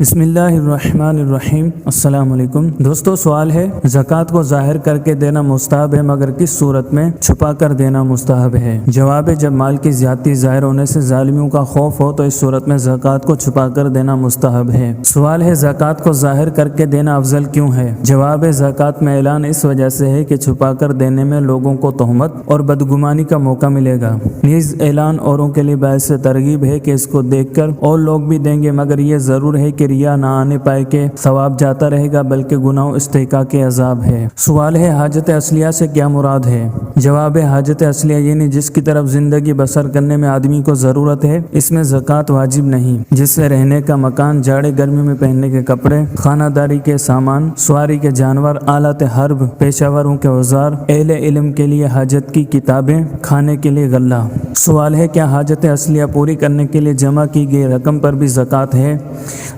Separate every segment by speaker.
Speaker 1: بسم اللہ الرحمن الرحیم۔ السلام علیکم دوستو، سوال ہے زکوٰۃ کو ظاہر کر کے دینا مستحب ہے مگر کس صورت میں چھپا کر دینا مستحب ہے؟ جواب ہے، جب مال کی زیادتی ظاہر ہونے سے ظالموں کا خوف ہو تو اس صورت میں زکوٰۃ کو چھپا کر دینا مستحب ہے۔ سوال ہے، زکوٰۃ کو ظاہر کر کے دینا افضل کیوں ہے؟ جواب ہے، زکوٰۃ میں اعلان اس وجہ سے ہے کہ چھپا کر دینے میں لوگوں کو تہمت اور بدگمانی کا موقع ملے گا۔ نیز اعلان اوروں کے لیے باعث ترغیب ہے کہ اس کو دیکھ کر اور لوگ بھی دیں گے، مگر یہ ضرور ہے کہ ریا نہ آنے پائے کہ ثواب جاتا رہے گا بلکہ گناہ و استحقاق کے عذاب ہے۔ سوال ہے، حاجت اصلیہ سے کیا مراد ہے؟ جواب ہے، حاجت اصلیہ یعنی جس کی طرف زندگی بسر کرنے میں آدمی کو ضرورت ہے، اس میں زکوٰۃ واجب نہیں، جس سے رہنے کا مکان، جاڑے گرمی میں پہننے کے کپڑے، خانہ داری کے سامان، سواری کے جانور، آلات حرب، پیشہ وروں کے اوزار، اہل علم کے لیے حاجت کی کتابیں، کھانے کے لیے غلہ۔ سوال ہے، کیا حاجت اصلیہ پوری کرنے کے لیے جمع کی گئی رقم پر بھی زکوٰۃ ہے؟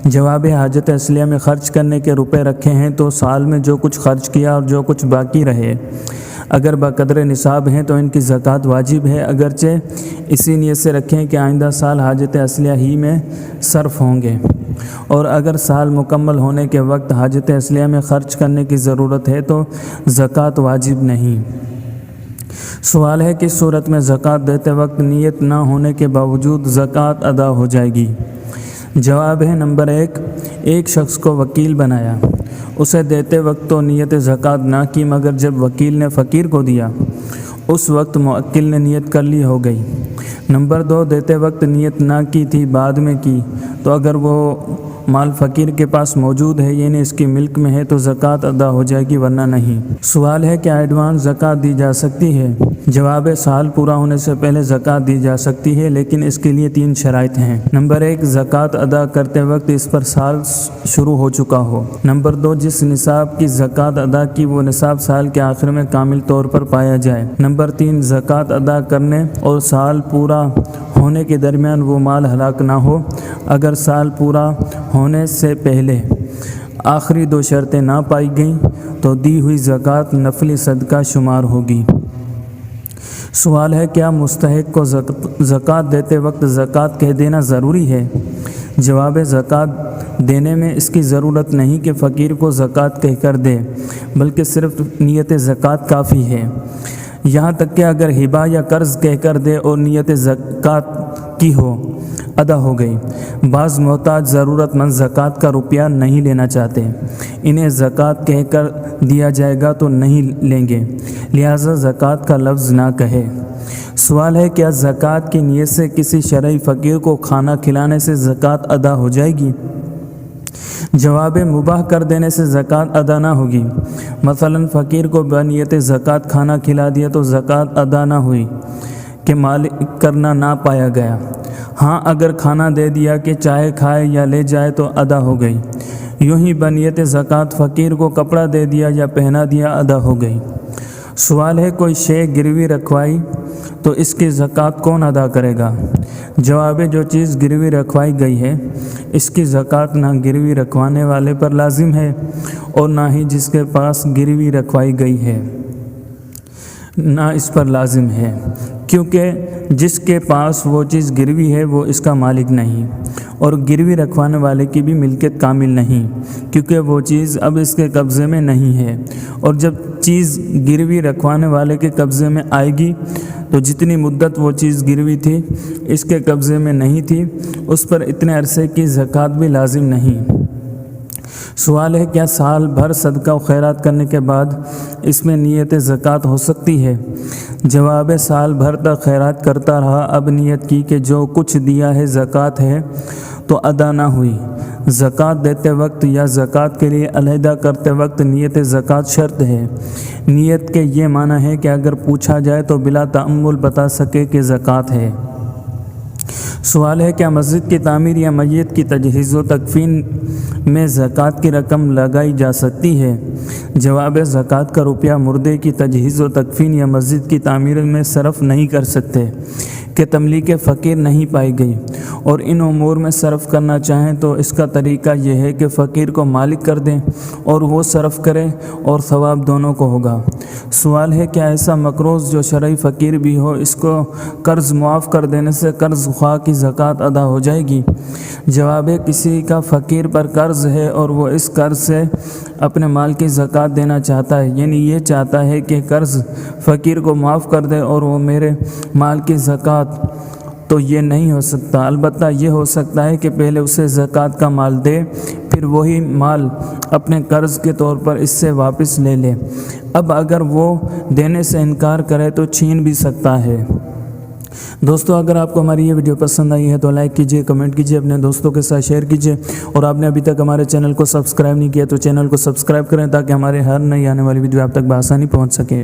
Speaker 1: جواب ہے، حاجت اصلیہ میں خرچ کرنے کے روپے رکھے ہیں تو سال میں جو کچھ خرچ کیا اور جو کچھ باقی رہے اگر بقدر نصاب ہیں تو ان کی زکوٰۃ واجب ہے، اگرچہ اسی نیت سے رکھیں کہ آئندہ سال حاجت اصلیہ ہی میں صرف ہوں گے، اور اگر سال مکمل ہونے کے وقت حاجت اصلیہ میں خرچ کرنے کی ضرورت ہے تو زکوٰۃ واجب نہیں۔ سوال ہے، کس صورت میں زکوٰۃ دیتے وقت نیت نہ ہونے کے باوجود زکوٰۃ ادا ہو جائے گی؟ جواب ہے، نمبر 1، ایک شخص کو وکیل بنایا، اسے دیتے وقت تو نیت زکوٰۃ نہ کی، مگر جب وکیل نے فقیر کو دیا اس وقت موکل نے نیت کر لی، ہو گئی۔ نمبر 2، دیتے وقت نیت نہ کی تھی، بعد میں کی، تو اگر وہ مال فقیر کے پاس موجود ہے یعنی اس کی ملک میں ہے تو زکوٰۃ ادا ہو جائے گی، ورنہ نہیں۔ سوال ہے، کیا ایڈوانس زکوٰۃ دی جا سکتی ہے؟ جواب ہے، سال پورا ہونے سے پہلے زکوٰۃ دی جا سکتی ہے، لیکن اس کے لیے 3 شرائط ہیں۔ نمبر 1، زکوٰۃ ادا کرتے وقت اس پر سال شروع ہو چکا ہو۔ نمبر 2، جس نصاب کی زکوٰۃ ادا کی وہ نصاب سال کے آخر میں کامل طور پر پایا جائے۔ نمبر 3، زکوٰۃ ادا کرنے اور سال پورا ہونے کے درمیان وہ مال ہلاک نہ ہو۔ اگر سال پورا ہونے سے پہلے آخری 2 شرطیں نہ پائی گئیں تو دی ہوئی زکوٰۃ نفلی صدقہ شمار ہوگی۔ سوال ہے، کیا مستحق کو زکوٰۃ دیتے وقت زکوٰۃ کہہ دینا ضروری ہے؟ جواب ہے، زکوٰۃ دینے میں اس کی ضرورت نہیں کہ فقیر کو زکوٰۃ کہہ کر دے، بلکہ صرف نیت زکوٰۃ کافی ہے۔ یہاں تک کہ اگر ہبہ یا قرض کہہ کر دے اور نیت زکوٰۃ کی ہو، ادا ہو گئی۔ بعض محتاج ضرورت مند زکوٰۃ کا روپیہ نہیں لینا چاہتے، انہیں زکوٰۃ کہہ کر دیا جائے گا تو نہیں لیں گے، لہٰذا زکوٰۃ کا لفظ نہ کہے۔ سوال ہے، کیا زکوٰۃ کی نیت سے کسی شرعی فقیر کو کھانا کھلانے سے زکوٰۃ ادا ہو جائے گی؟ جواب ہے، مباح کر دینے سے زکوٰۃ ادا نہ ہوگی۔ مثلا فقیر کو بنیت زکوٰۃ کھانا کھلا دیا تو زکوٰۃ ادا نہ ہوئی کہ مالک کرنا نہ پایا گیا۔ ہاں، اگر کھانا دے دیا کہ چاہے کھائے یا لے جائے تو ادا ہو گئی۔ یوں ہی بنیت زکوٰۃ فقیر کو کپڑا دے دیا یا پہنا دیا، ادا ہو گئی۔ سوال ہے، کوئی شے گروی رکھوائی تو اس کی زکوٰۃ کون ادا کرے گا؟ جواب ہے، جو چیز گروی رکھوائی گئی ہے اس کی زکوٰۃ نہ گروی رکھوانے والے پر لازم ہے اور نہ ہی جس کے پاس گروی رکھوائی گئی ہے نہ اس پر لازم ہے، کیونکہ جس کے پاس وہ چیز گروی ہے وہ اس کا مالک نہیں، اور گروی رکھوانے والے کی بھی ملکیت کامل نہیں، کیونکہ وہ چیز اب اس کے قبضے میں نہیں ہے، اور جب چیز گروی رکھوانے والے کے قبضے میں آئے گی تو جتنی مدت وہ چیز گروی تھی اس کے قبضے میں نہیں تھی، اس پر اتنے عرصے کی زکوٰۃ بھی لازم نہیں۔ سوال ہے، کیا سال بھر صدقہ و خیرات کرنے کے بعد اس میں نیت زکوٰۃ ہو سکتی ہے؟ جواب ہے، سال بھر تک خیرات کرتا رہا، اب نیت کی کہ جو کچھ دیا ہے زکوٰۃ ہے تو ادا نہ ہوئی۔ زکوٰۃ دیتے وقت یا زکوٰۃ کے لیے علیحدہ کرتے وقت نیت زکوٰۃ شرط ہے۔ نیت کے یہ معنی ہے کہ اگر پوچھا جائے تو بلا تأمل بتا سکے کہ زکوٰۃ ہے۔ سوال ہے، کیا مسجد کی تعمیر یا میت کی تجہیز و تکفین میں زکوٰۃ کی رقم لگائی جا سکتی ہے؟ جواب ہے، زکوٰۃ کا روپیہ مردے کی تجہیز و تکفین یا مسجد کی تعمیر میں صرف نہیں کر سکتے کہ تملیک فقیر نہیں پائی گئی، اور ان امور میں صرف کرنا چاہیں تو اس کا طریقہ یہ ہے کہ فقیر کو مالک کر دیں اور وہ صرف کرے، اور ثواب دونوں کو ہوگا۔ سوال ہے، کیا ایسا مقروض جو شرعی فقیر بھی ہو اس کو قرض معاف کر دینے سے قرض خواہ کی زکوٰۃ ادا ہو جائے گی؟ جواب ہے، کسی کا فقیر پر قرض ہے اور وہ اس قرض سے اپنے مال کی زکوٰۃ دینا چاہتا ہے، یعنی یہ چاہتا ہے کہ قرض فقیر کو معاف کر دے اور وہ میرے مال کی زکوٰۃ، تو یہ نہیں ہو سکتا۔ البتہ یہ ہو سکتا ہے کہ پہلے اسے زکوٰۃ کا مال دے، پھر وہی مال اپنے قرض کے طور پر اس سے واپس لے لے۔ اب اگر وہ دینے سے انکار کرے تو چھین بھی سکتا ہے۔ دوستو، اگر آپ کو ہماری یہ ویڈیو پسند آئی ہے تو لائک کیجئے، کمنٹ کیجئے، اپنے دوستوں کے ساتھ شیئر کیجئے، اور آپ نے ابھی تک ہمارے چینل کو سبسکرائب نہیں کیا تو چینل کو سبسکرائب کریں تاکہ ہمارے ہر نئی آنے والی ویڈیو آپ تک بآسانی پہنچ سکے۔